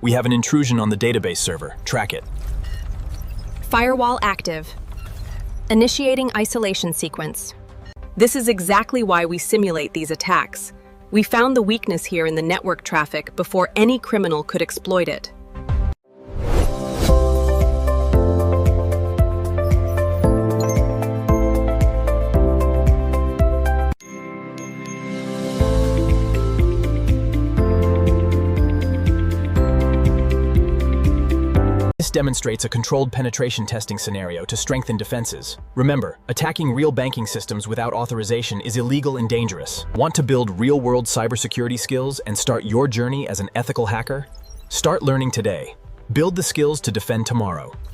We have an intrusion on the database server. Track it. Firewall active. Initiating isolation sequence. This is exactly why we simulate these attacks. We found the weakness here in the network traffic before any criminal could exploit it. This demonstrates a controlled penetration testing scenario to strengthen defenses. Remember, attacking real banking systems without authorization is illegal and dangerous. Want to build real-world cybersecurity skills and start your journey as an ethical hacker? Start learning today. Build the skills to defend tomorrow.